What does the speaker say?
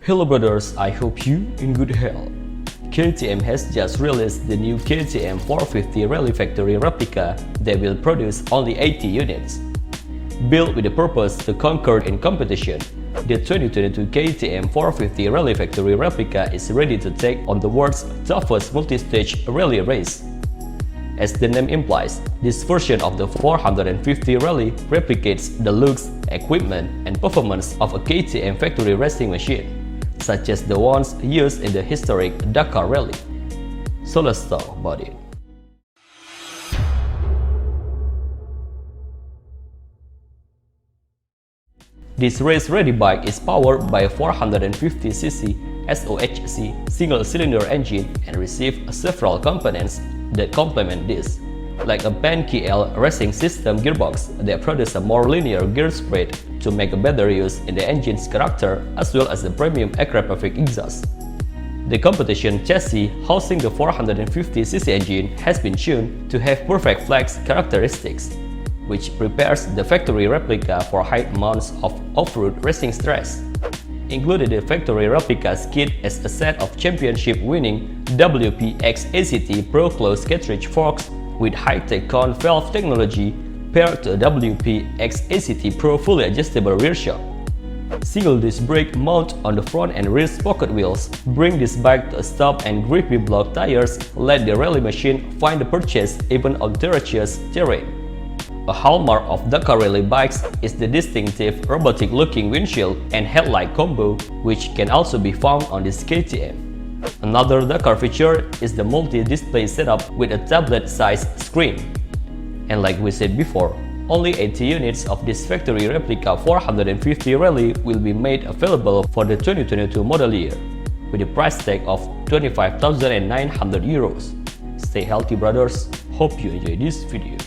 Hello brothers, I hope you in good health. KTM has just released the new KTM 450 Rally Factory Replica that will produce only 80 units. Built with the purpose to conquer in competition, the 2022 KTM 450 Rally Factory Replica is ready to take on the world's toughest multi-stage rally race. As the name implies, this version of the 450 Rally replicates the looks, equipment, and performance of a KTM factory racing machine, such as the ones used in the historic Dakar Rally. So let's talk about it. This race-ready bike is powered by a 450cc SOHC single-cylinder engine and receives several components that complement this, like a Pan-KL racing system gearbox that produces a more linear gear spread to make a better use in the engine's character, as well as the premium aerodynamic exhaust. The competition chassis housing the 450cc engine has been tuned to have perfect flex characteristics, which prepares the factory replica for high amounts of off-road racing stress. Included the factory replica's kit is a set of championship-winning WPX ACT Pro closed cartridge forks with high-tech cone valve technology paired to a WPX ACT Pro fully adjustable rear shock. Single disc brake mount on the front and rear sprocket wheels bring this bike to a stop, and grippy block tires let the rally machine find the purchase even on treacherous terrain. A hallmark of Dakar Rally bikes is the distinctive robotic-looking windshield and headlight combo, which can also be found on this KTM. Another Dakar feature is the multi-display setup with a tablet-sized screen. And like we said before, only 80 units of this factory replica 450 Rally will be made available for the 2022 model year, with a price tag of €25,900. Stay healthy brothers, hope you enjoy this video.